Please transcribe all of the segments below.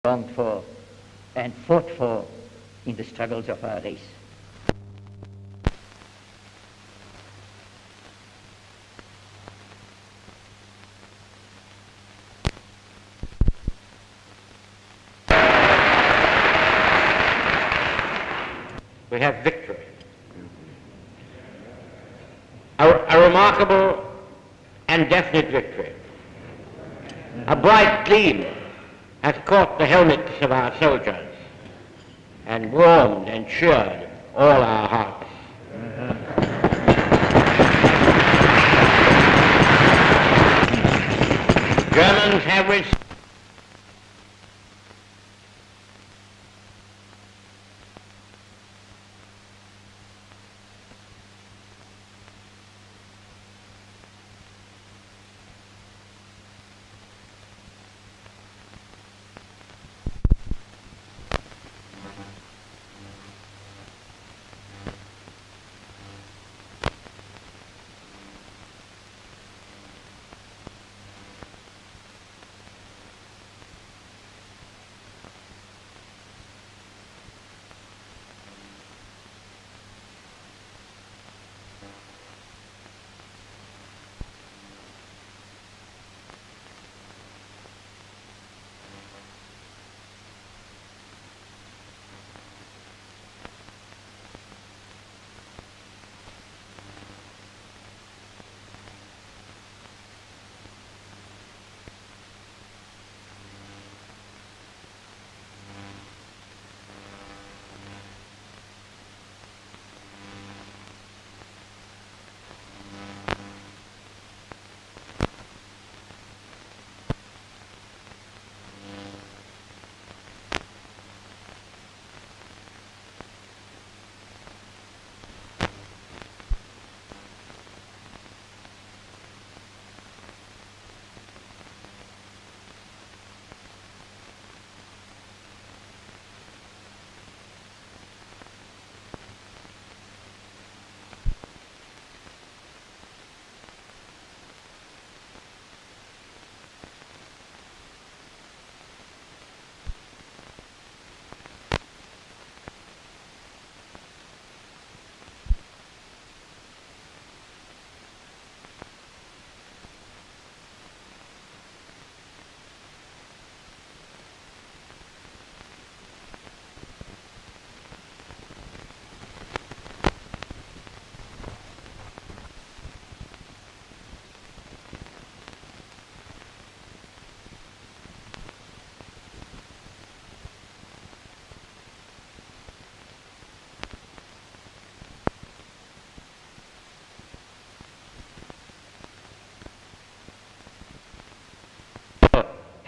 longed for and fought for in the struggles of our race. We have victory. A remarkable and definite victory. A bright gleam has caught the helmets of our soldiers and warmed and cheered all our hearts. Germans have received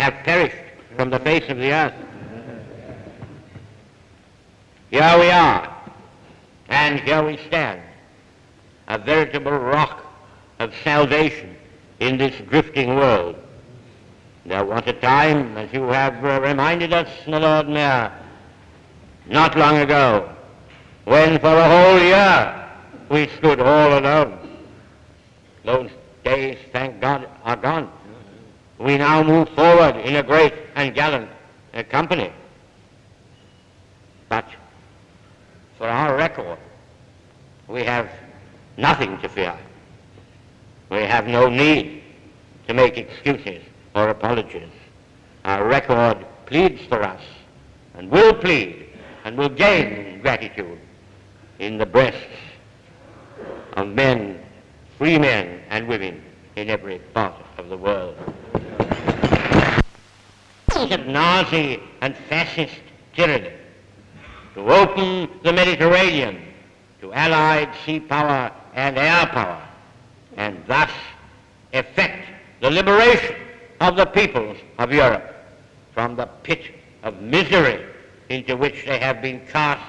have perished from the face of the earth. Here we are, and here we stand, a veritable rock of salvation in this drifting world. There was a time, as you have reminded us, my Lord Mayor, not long ago, when for a whole year we stood all alone. Those days, thank God, are gone. We now move forward in a great and gallant company. But for our record, we have nothing to fear. We have no need to make excuses or apologies. Our record pleads for us and will plead and will gain gratitude in the breasts of men, free men and women in every part of the world. Of Nazi and fascist tyranny, to open the Mediterranean to Allied sea power and air power, and thus effect the liberation of the peoples of Europe from the pit of misery into which they have been cast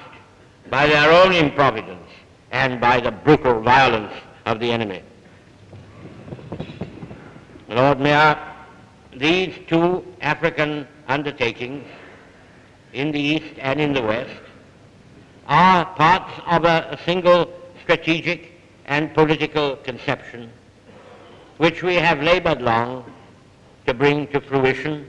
by their own improvidence and by the brutal violence of the enemy. Lord Mayor, these two African undertakings in the East and in the West are parts of a single strategic and political conception which we have labored long to bring to fruition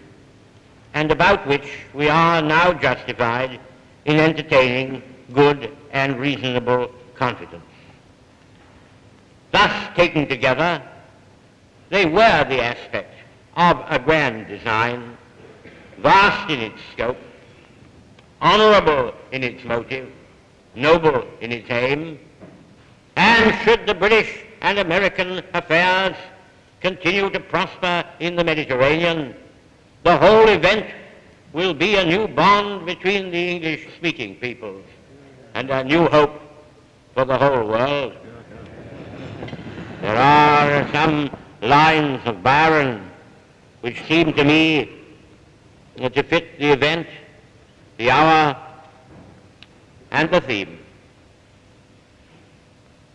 and about which we are now justified in entertaining good and reasonable confidence. Thus, taken together, they were the aspect of a grand design, vast in its scope, honorable in its motive, noble in its aim, and should the British and American affairs continue to prosper in the Mediterranean, the whole event will be a new bond between the English-speaking peoples and a new hope for the whole world. There are some lines of Byron which seem to me to fit the event, the hour, and the theme.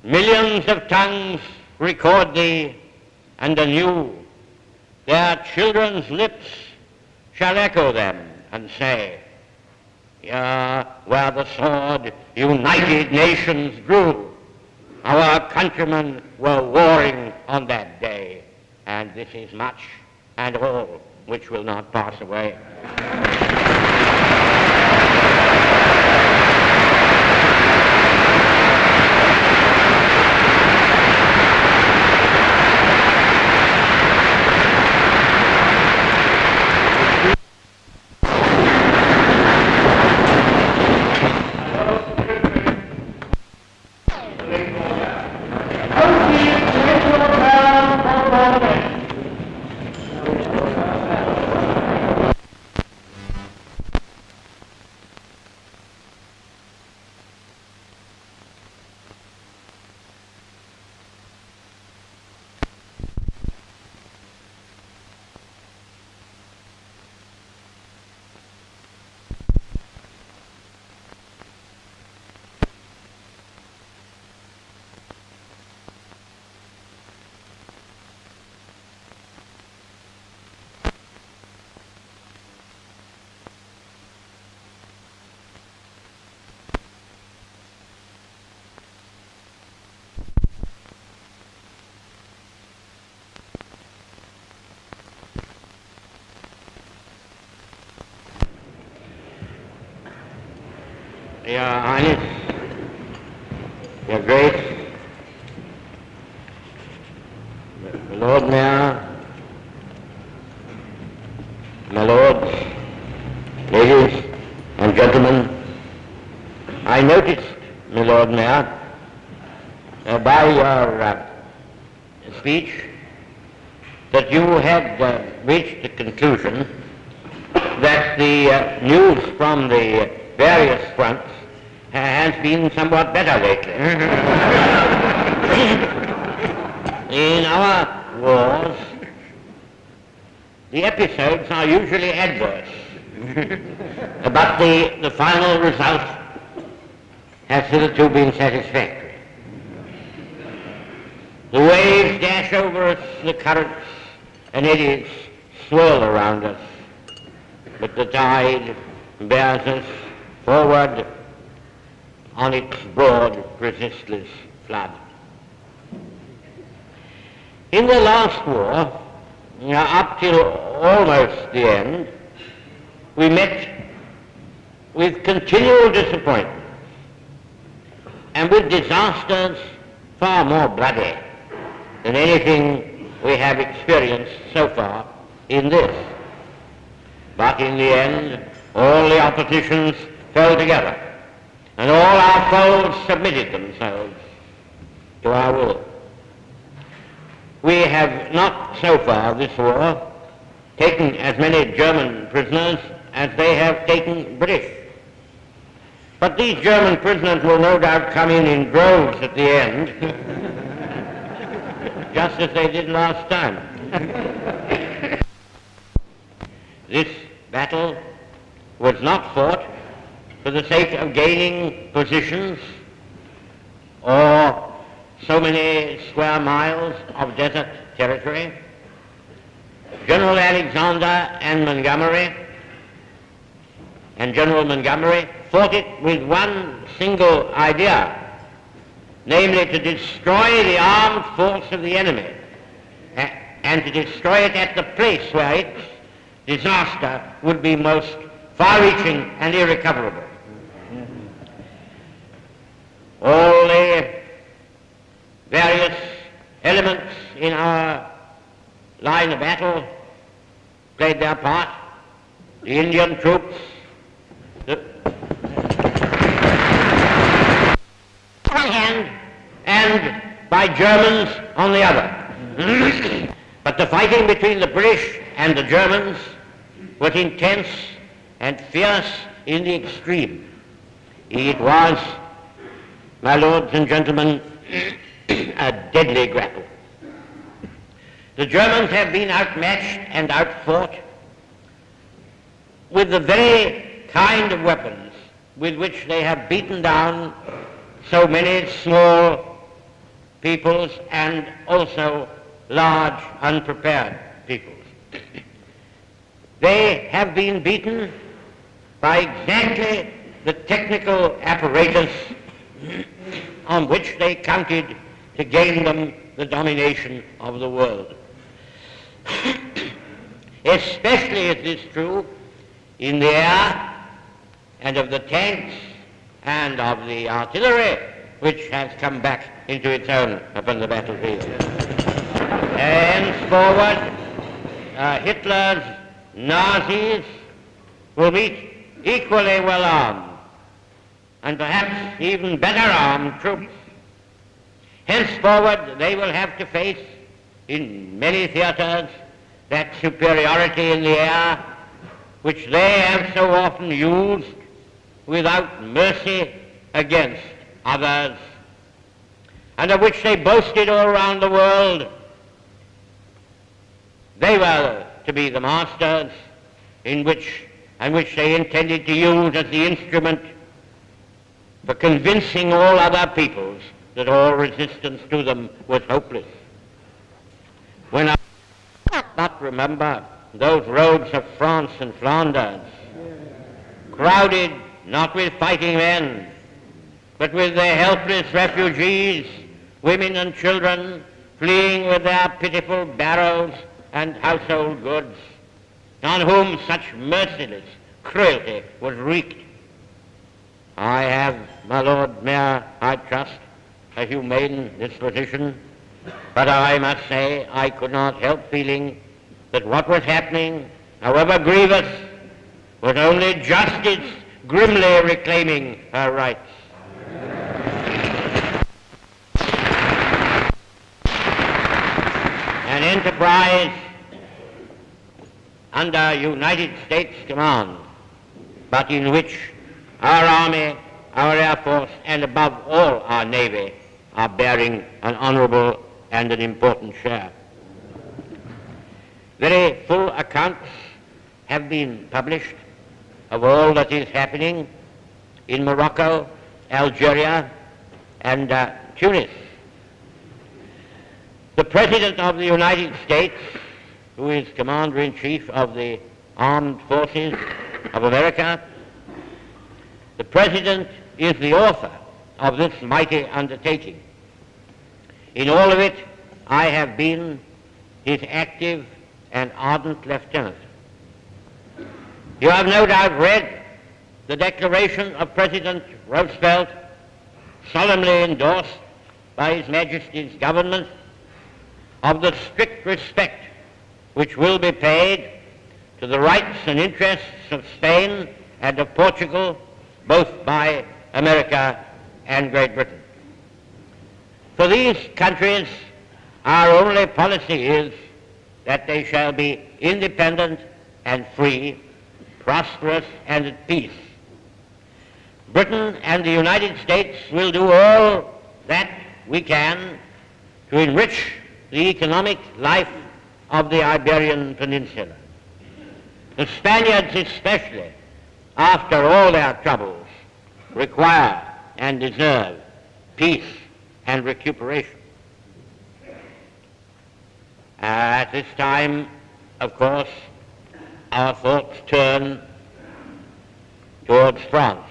Millions of tongues record thee, and anew their children's lips shall echo them and say, "Here where the sword united nations drew, our countrymen were warring on that day, and this is much and all which will not pass away." Your Highness, Your Grace, the Lord Mayor, my lords, ladies and gentlemen, I noticed, my Lord Mayor, by your speech that you had reached the conclusion that the news from the various fronts has been somewhat better lately. In our wars, the episodes are usually adverse, but the final result has hitherto been satisfactory. The waves dash over us, the currents and eddies swirl around us, but the tide bears us forward on its broad, resistless flood. In the last war, up till almost the end, we met with continual disappointment and with disasters far more bloody than anything we have experienced so far in this. But in the end, all the oppositions fell together, and all our foes submitted themselves to our will. We have not so far this war taken as many German prisoners as they have taken British. But these German prisoners will no doubt come in droves at the end, just as they did last time. This battle was not fought for the sake of gaining positions or so many square miles of desert territory. General Alexander and General Montgomery fought it with one single idea, namely to destroy the armed force of the enemy and to destroy it at the place where its disaster would be most far-reaching and irrecoverable. All the various elements in our line of battle played their part. The Indian troops, the one hand, and by Germans on the other. But the fighting between the British and the Germans was intense and fierce in the extreme. It was, my lords and gentlemen, a deadly grapple. The Germans have been outmatched and outfought with the very kind of weapons with which they have beaten down so many small peoples and also large unprepared peoples. They have been beaten by exactly the technical apparatus on which they counted to gain them the domination of the world. Especially is this true in the air, and of the tanks, and of the artillery, which has come back into its own upon the battlefield. Henceforward, Hitler's Nazis will meet equally well armed, and perhaps even better armed troops. Henceforward, they will have to face, in many theaters, that superiority in the air which they have so often used without mercy against others, and of which they boasted all around the world. They were to be the masters, and which they intended to use as the instrument for convincing all other peoples that all resistance to them was hopeless. When I but remember those roads of France and Flanders, crowded not with fighting men, but with their helpless refugees, women and children, fleeing with their pitiful barrows and household goods, on whom such merciless cruelty was wreaked. I have, my Lord Mayor, I trust, a humane disposition, but I must say I could not help feeling that what was happening, however grievous, was only justice grimly reclaiming her rights. An enterprise under United States command, but in which our Army, our Air Force, and above all our Navy are bearing an honorable and an important share. Very full accounts have been published of all that is happening in Morocco, Algeria, and Tunis. The President of the United States, who is Commander-in-Chief of the Armed Forces of America, the President is the author of this mighty undertaking. In all of it, I have been his active and ardent lieutenant. You have no doubt read the declaration of President Roosevelt, solemnly endorsed by His Majesty's government, of the strict respect which will be paid to the rights and interests of Spain and of Portugal, both by America and Great Britain. For these countries, our only policy is that they shall be independent and free, prosperous and at peace. Britain and the United States will do all that we can to enrich the economic life of the Iberian Peninsula. The Spaniards especially, after all their troubles, require and deserve peace and recuperation. At this time, of course, our thoughts turn towards France,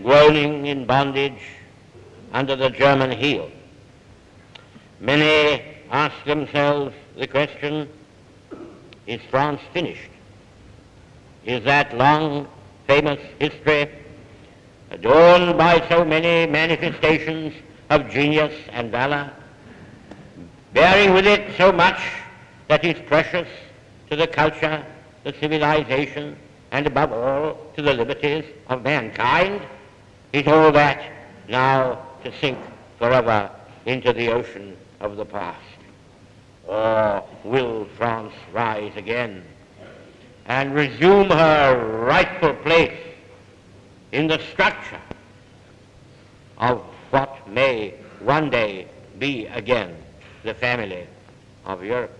groaning in bondage under the German heel. Many ask themselves the question, Is France finished? Is that long famous history, adorned by so many manifestations of genius and valor, bearing with it so much that is precious to the culture, the civilization, and above all to the liberties of mankind, is all that now to sink forever into the ocean of the past? Or will France rise again and resume her rightful place in the structure of what may one day be again the family of Europe?